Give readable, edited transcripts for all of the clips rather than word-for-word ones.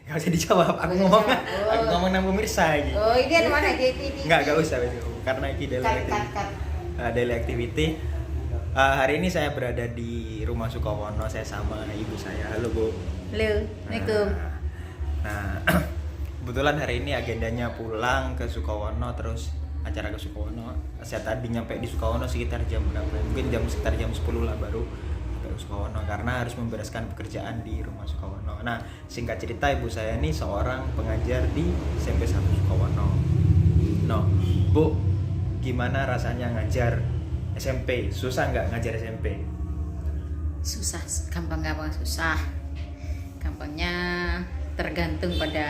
Gak usah dijawab, aku ngomong aku ngomong nang pemirsa iki. Oh, ini ada mana di Enggak usah itu. Karena iki daily activity. Hari ini saya berada di rumah Sukowono, saya sama ibu saya. Halo Bu. Halo, Assalamualaikum. Nah, kebetulan hari ini agendanya pulang ke Sukowono, terus acara ke Sukowono. Saya tadi nyampe di Sukowono sekitar jam berapa? Mungkin sekitar jam 10 lah baru sampai Sukowono karena harus membereskan pekerjaan di rumah Sukowono. Nah, singkat cerita ibu saya ini seorang pengajar di SMP 1 Sukowono. No, Bu, gimana rasanya ngajar SMP? Susah nggak ngajar SMP? Susah, gampang-gampang susah. Gampangnya tergantung pada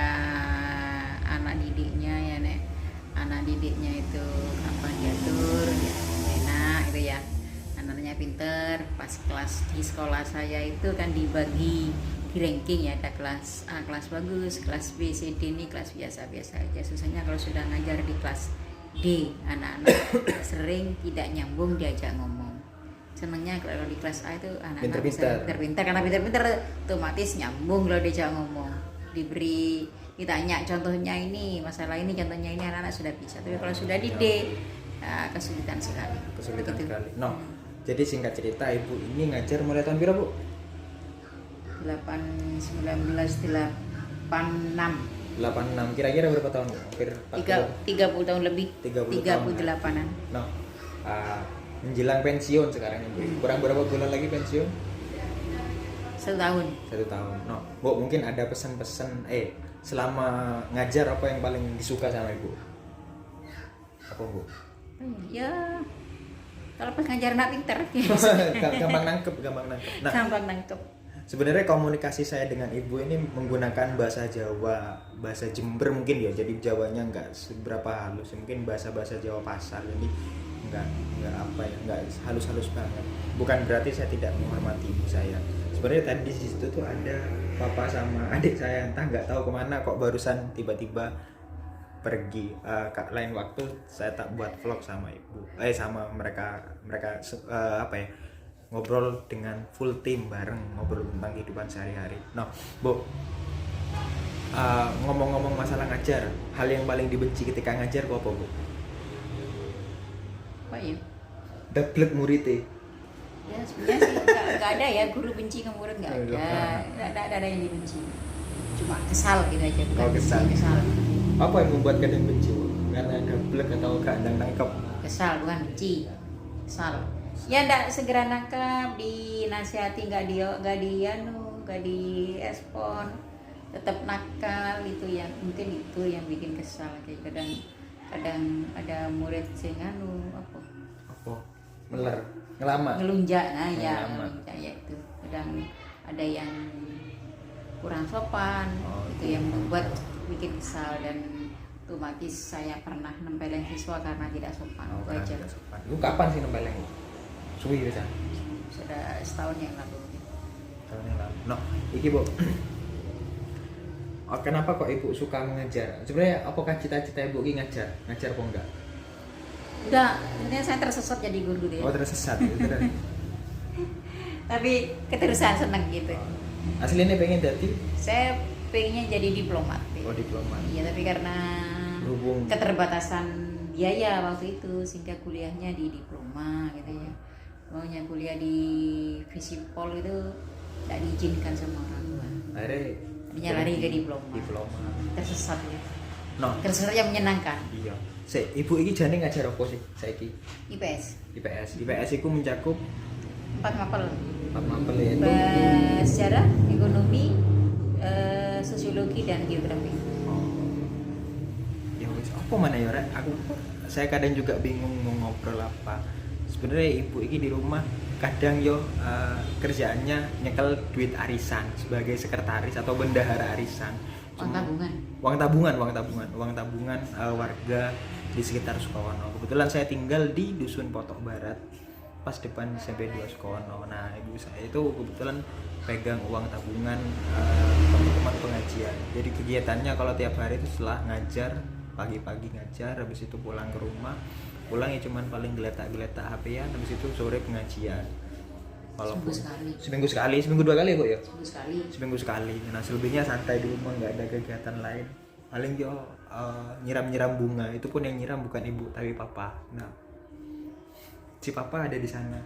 anak didiknya ya, Nek. Anak didiknya itu gampang diatur, ya, enak gitu ya. Anaknya pinter, pas kelas di sekolah saya itu kan dibagi di ranking ya, ada kelas A kelas bagus, kelas B, C, D ini kelas biasa-biasa aja. Susahnya kalau sudah ngajar di kelas D, anak-anak sering tidak nyambung diajak ngomong. Senangnya kalau di kelas A itu anak-anak pinter-pinter karena pinter-pinter otomatis nyambung kalau diajak ngomong. Diberi ditanya contohnya ini, masalah ini, contohnya ini, anak-anak sudah bisa. Tapi kalau sudah di D, kesulitan sekali. Kesulitan sekali. No. Jadi singkat cerita ibu ini ngajar mulai tahun berapa, Bu? 86. Kira-kira berapa tahun? Hampir 30 tahun lebih. 38-an. No. Menjelang pensiun sekarang ibu. Kurang berapa bulan lagi pensiun? 1 tahun. 1 tahun. No. Bu, mungkin ada pesan-pesan selama ngajar apa yang paling disuka sama ibu? Apa, Bu? Ya, kalau pas ngajar anak pinter. gampang nangkep. Nah, gampang nangkep. sebenarnya komunikasi saya dengan ibu ini menggunakan bahasa Jawa, bahasa Jember mungkin ya. Jadi Jawanya nggak seberapa halus, mungkin bahasa Jawa pasar. Jadi nggak halus-halus banget. Bukan berarti saya tidak menghormati ibu saya. Sebenarnya tadi di situ tuh ada papa sama adik saya, entah nggak tahu kemana kok barusan tiba-tiba pergi. Lain waktu saya tak buat vlog sama ibu, sama mereka ngobrol dengan full team bareng, ngobrol tentang kehidupan sehari-hari. Nah, Bu, ngomong-ngomong masalah ngajar, hal yang paling dibenci ketika ngajar apa, Bu? Apa ya? Dablek muridnya. Ya sebenarnya sih nggak ada ya, guru benci ke murid nggak ada yang dibenci. Cuma kesal gitu aja, bukan kesal. Kesal. Apa yang membuat kalian benci, Bu? Karena dablek atau gak nangkep? Kesal, bukan benci. Kesal. Ya ndak segera nangkep, dinasihati nggak direspon, tetap nakal, itu yang mungkin itu yang bikin kesal. Kadang ada murid sing ngelunjak, ngelunjak ya itu. Kadang ada yang kurang sopan, itu yang membuat bikin kesal, dan otomatis saya pernah nempelin siswa karena tidak sopan. Itu aja. Lu kapan sih nempelin? Suwi bisa. Sudah setahun yang lalu. No, iki Bu. Kenapa kok ibu suka mengajar? Sebenarnya apakah cita-cita ibu ini ngajar apa enggak? Udah, sebenarnya saya tersesat jadi guru deh. Oh, tersesat gitu. Tapi keterusan seneng gitu. Aslinya pengen jadi? Saya pengennya jadi diplomat. Oh, diplomat. Iya, tapi karena keterbatasan biaya waktu itu, sehingga kuliahnya di diploma gitu ya. Maunya kuliah di Visipol itu tidak diizinkan sama orang tua. Akhirnya lari ke diploma. Tersesat ya. No. Tersesat yang menyenangkan. Iya. Ibu ini jane ngajar apa sih saiki? IPS itu mencakup 4 mapel yaitu sejarah, ekonomi, sosiologi, dan geografi. Ya wis, apa mana ya, Rek? Saya kadang juga bingung mau ngobrol apa. Sebenarnya ibu ini di rumah kadang kerjaannya nyekel duit arisan sebagai sekretaris atau bendahara arisan. Uang tabungan warga di sekitar Sukowono. Kebetulan saya tinggal di Dusun Potok Barat, pas depan SMP 2 Sukowono. Nah, ibu saya itu kebetulan pegang uang tabungan teman-teman pengajian. Jadi kegiatannya kalau tiap hari itu setelah ngajar, pagi-pagi ngajar, habis itu pulang ke rumah. Pulang ya cuman paling geletak-geletak HP-an, habis itu sore pengajian. walaupun sekali. seminggu 2 kali kok ya, Seminggu sekali. seminggu sekali. Nah selebihnya santai di rumah, nggak ada kegiatan lain, paling yo nyiram bunga, itu pun yang nyiram bukan ibu tapi papa. Nah si papa ada di sana,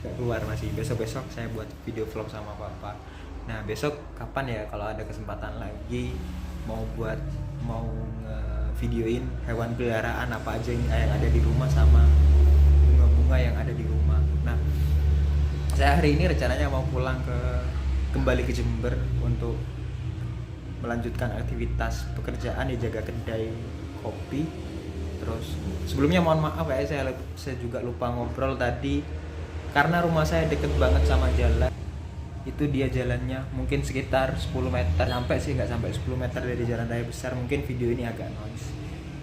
nggak keluar masih. Besok saya buat video vlog sama papa. Nah besok kapan ya kalau ada kesempatan lagi mau videoin hewan peliharaan apa aja yang ada di rumah sama bunga-bunga yang ada di rumah. Nah saya hari ini rencananya mau kembali ke Jember untuk melanjutkan aktivitas pekerjaan di jaga kedai kopi. Terus sebelumnya mohon maaf ya, saya juga lupa ngobrol tadi, karena rumah saya deket banget sama jalan. Itu dia jalannya mungkin sekitar 10 meter, sampai sih nggak sampai 10 meter dari jalan raya besar. Mungkin video ini agak noise,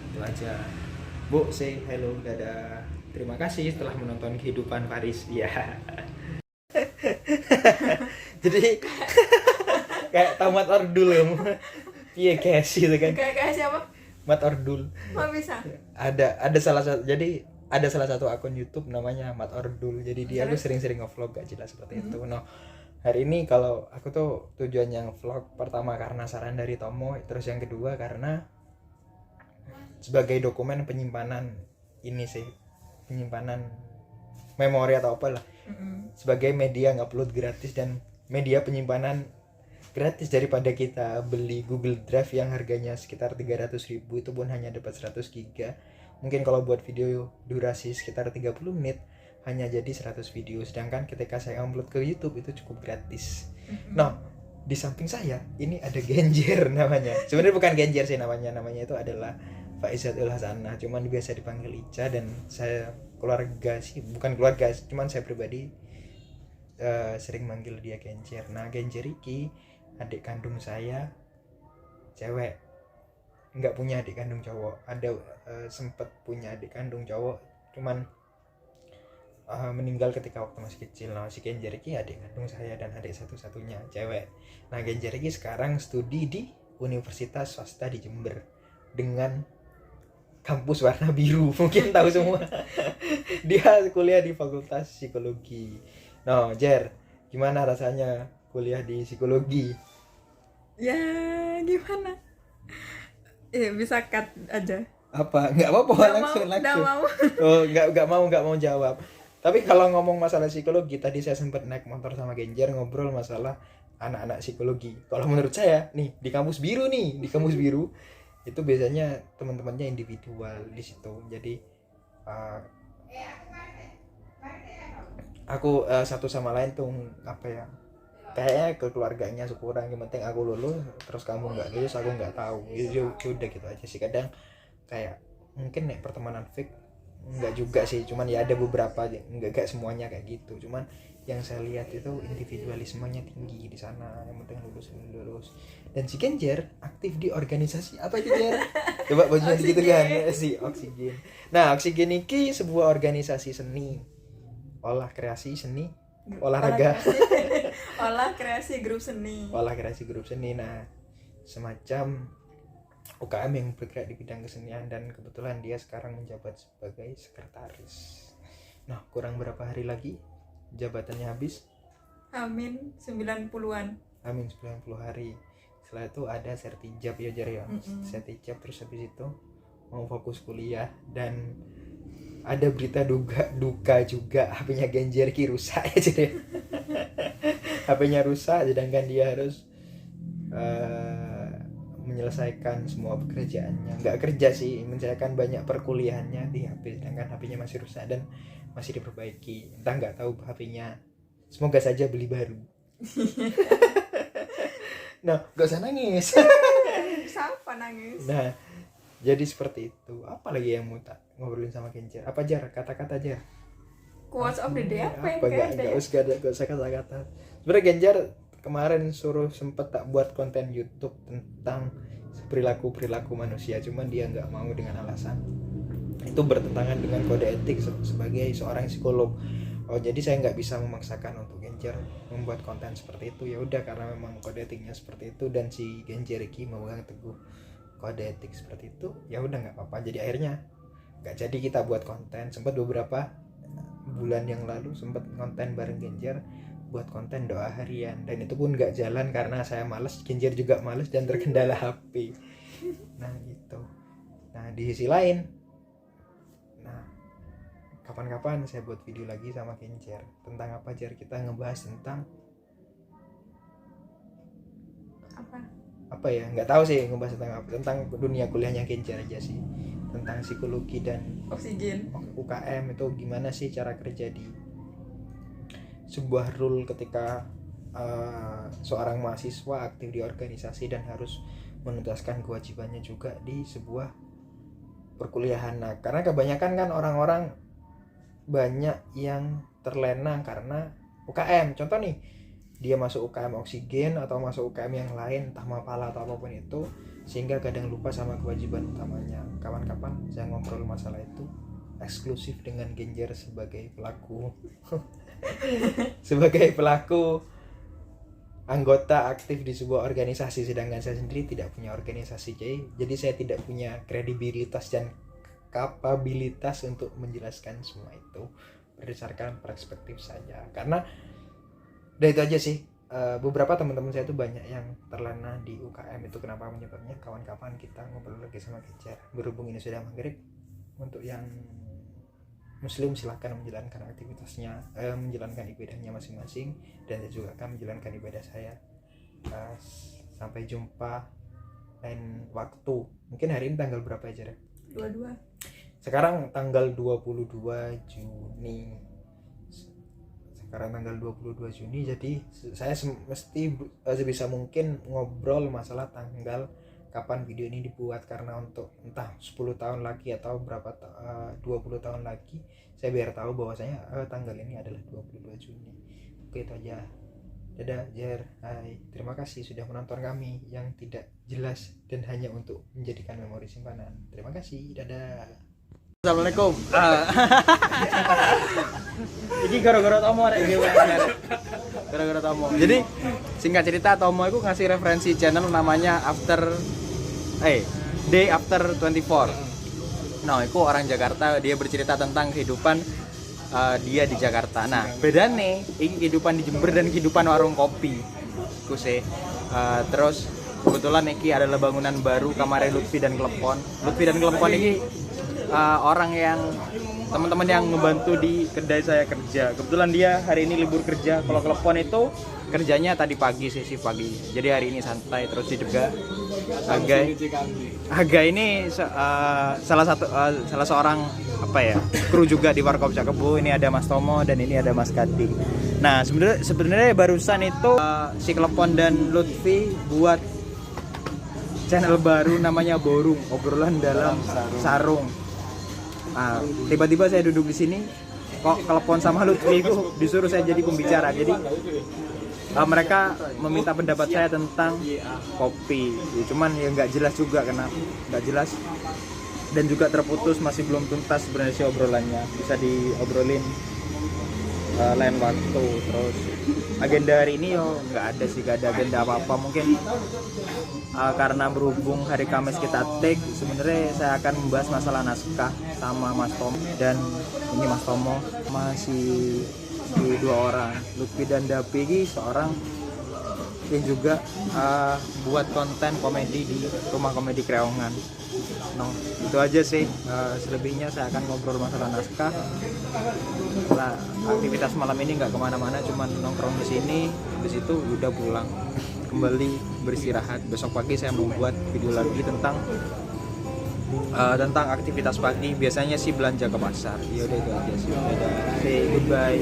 itu aja. Bu, say hello, dadah. Terima kasih telah menonton kehidupan Faris. Ya. Jadi kayak tamat ordul kamu. Iya guys gitu kan. Kayak siapa? Mat Ordul. Kok bisa? Ada salah satu, jadi ada salah satu akun YouTube namanya Mat Ordul. Jadi dia tuh sering-sering nge-vlog gak jelas seperti itu. Nah, hari ini kalau aku tuh tujuannya vlog pertama karena saran dari Tomo, terus yang kedua karena sebagai dokumen penyimpanan ini sih, penyimpanan memori atau apalah, sebagai media ngupload gratis dan media penyimpanan gratis daripada kita beli Google Drive yang harganya sekitar 300.000, itu pun hanya dapat 100 GB. Mungkin kalau buat video durasi sekitar 30 menit hanya jadi 100 video, sedangkan ketika saya upload ke YouTube itu cukup gratis. Nah, di samping saya ini ada Genjer namanya. Sebenarnya bukan Genjer sih namanya itu adalah Faizatul Hasanah, cuman biasa dipanggil Ica, dan saya keluarga sih, bukan keluarga, cuman saya pribadi sering manggil dia Genjer. Nah, Genjer iki adik kandung saya cewek, nggak punya adik kandung cowok. Ada sempet punya adik kandung cowok, cuman meninggal ketika waktu masih kecil. Nah, si Genjer iki adik kandung saya dan adik satu-satunya cewek. Nah, Genjer iki sekarang studi di Universitas Swasta di Jember dengan kampus warna biru, mungkin tahu semua. Dia kuliah di Fakultas Psikologi. Nah, Jer, gimana rasanya kuliah di psikologi? Ya gimana? Bisa cut aja. Apa? Nggak apa-apa, langsung. Mau. Oh, nggak mau jawab. Tapi kalau ngomong masalah psikologi, tadi saya sempat naik motor sama Genjer ngobrol masalah anak-anak psikologi. Kalau menurut saya nih di kampus biru itu biasanya teman-temannya individual di situ. Jadi aku satu sama lain tuh apa ya, kayaknya ke keluarganya syukuran, yang penting aku lulus, terus kamu nggak lulus aku nggak tahu. Ya udah gitu aja sih. Kadang kayak mungkin nih pertemanan fake, nggak juga sih, cuman ya ada beberapa, nggak semuanya kayak gitu. Cuman yang saya lihat itu individualismenya tinggi di sana, yang penting lulus. Dan si Genjer aktif di organisasi apa itu, Jer? Coba bajunya gitu kan, si Oksigen. Nah, Oksigen ini sebuah organisasi seni, olah kreasi seni, olahraga, Olah kreasi grup seni. Nah, semacam UKM yang bergerak di bidang kesenian, dan kebetulan dia sekarang menjabat sebagai sekretaris. Nah, kurang berapa hari lagi jabatannya habis? Amin 90-an. Amin 90 hari. Setelah itu ada sertijab ya, Jar ya. Sertijab, terus habis itu mau fokus kuliah, dan ada berita duka juga, HP-nya Genjer ki rusak ya, Jar ya. HP-nya rusak, sedangkan dia harus menyelesaikan semua pekerjaannya, nggak kerja sih, menyelesaikan banyak perkuliahannya di HP, sedangkan HP-nya masih rusak dan masih diperbaiki. Entah, nggak tahu HP-nya, semoga saja beli baru. Nah, nggak usah nangis. Siapa nangis? Nah, jadi seperti itu. Apa lagi yang mau ngobrolin sama Genjer? Apa, Jar? Kata-kata, Jar? Quotes of the day apa yang Nggak usah kata-kata. Sebenarnya Genjer kemarin suruh sempet tak buat konten YouTube tentang perilaku manusia, cuman dia nggak mau dengan alasan itu bertentangan dengan kode etik sebagai seorang psikolog. Oh, jadi saya nggak bisa memaksakan untuk Genjer membuat konten seperti itu. Ya udah, karena memang kode etiknya seperti itu dan si Genjer iki memegang teguh kode etik seperti itu, ya udah nggak apa-apa. Jadi akhirnya nggak jadi kita buat konten. Sempat beberapa bulan yang lalu sempat konten bareng Genjer buat konten doa harian, dan itu pun nggak jalan karena saya males, Genjer juga males dan terkendala HP. Nah gitu. Nah di sisi lain, nah kapan-kapan saya buat video lagi sama Genjer tentang apa, Jer? Kita ngebahas tentang apa ya, nggak tahu sih ngebahas tentang apa, tentang dunia kuliahnya Genjer aja sih, tentang psikologi dan Oksigen. UKM itu gimana sih cara kerja di sebuah role ketika seorang mahasiswa aktif di organisasi dan harus menuntaskan kewajibannya juga di sebuah perkuliahan. Nah, karena kebanyakan kan orang-orang banyak yang terlena karena UKM. Contoh nih, dia masuk UKM oksigen atau masuk UKM yang lain, entah Mapala atau apapun itu, sehingga kadang lupa sama kewajiban utamanya. Kapan-kapan saya ngobrol masalah itu eksklusif dengan Genjer sebagai pelaku sebagai pelaku anggota aktif di sebuah organisasi, sedangkan saya sendiri tidak punya organisasi. Jadi saya tidak punya kredibilitas dan kapabilitas untuk menjelaskan semua itu berdasarkan perspektif saya. Karena dari itu aja sih, beberapa teman-teman saya itu banyak yang terlena di UKM. Itu kenapa menyebabnya. Kawan-kawan kita ngobrol lagi sama Genjer. Berhubung ini sudah maghrib, untuk yang Muslim silahkan menjalankan aktivitasnya, menjalankan ibadahnya masing-masing, dan saya juga akan menjalankan ibadah saya. Sampai jumpa lain waktu. Mungkin hari ini tanggal berapa aja? 22. Sekarang tanggal 22 Juni. Sekarang tanggal 22 Juni, jadi saya mesti sebisa mungkin ngobrol masalah tanggal kapan video ini dibuat, karena untuk entah 10 tahun lagi atau berapa 20 tahun lagi saya biar tahu bahwasanya tanggal ini adalah 22 Juni. Oke, itu aja. Dadah, Jer. Hai. Terima kasih sudah menonton kami yang tidak jelas dan hanya untuk menjadikan memori simpanan. Terima kasih. Dadah. Assalamualaikum. Ini gara-gara Tomo rek gara-gara Tomo. Jadi singkat cerita, Tomo itu ngasih referensi channel namanya Day After 24. Nah, itu orang Jakarta, dia bercerita tentang kehidupan dia di Jakarta. Nah, bedanya ini kehidupan di Jember dan kehidupan warung kopi. Itu sih. Terus kebetulan ini adalah bangunan baru kamarnya Lutfi dan Klepon. Lutfi dan Klepon ini orang yang teman-teman yang ngebantu di kedai saya kerja. Kebetulan dia hari ini libur kerja. Kalau Klepon itu kerjanya tadi pagi, sesi pagi. Jadi hari ini santai. Terus juga Aga ini salah seorang apa ya, kru juga di Warkop Cakebo. Ini ada Mas Tomo dan ini ada Mas Kati. Nah, sebenarnya barusan itu si Klepon dan Lutfi buat channel baru namanya Borung, obrolan dalam sarung. Tiba-tiba saya duduk di sini, kok Klepon sama Lutfi itu disuruh saya jadi pembicara. Jadi mereka meminta pendapat saya tentang kopi. Ya, cuman ya nggak jelas juga, karena nggak jelas dan juga terputus, masih belum tuntas sebenarnya si obrolannya. Bisa diobrolin lain waktu. Terus agenda hari ini nggak ada sih, nggak ada agenda apa-apa. Mungkin karena berhubung hari Kamis kita take, sebenarnya saya akan membahas masalah naskah sama Mas Tom, dan ini Mas Tomo masih dua orang, Lutfi dan Dapi ini seorang yang juga buat konten komedi di Rumah Komedi Kreongan. Itu aja sih. Selebihnya saya akan ngobrol masalah naskah. Nah, aktivitas malam ini nggak kemana-mana, cuman nongkrong di sini. Habis itu udah pulang, kembali beristirahat. Besok pagi saya membuat video lagi tentang aktivitas pagi. Biasanya sih belanja ke pasar. Ya udah, itu aja sih. Say goodbye.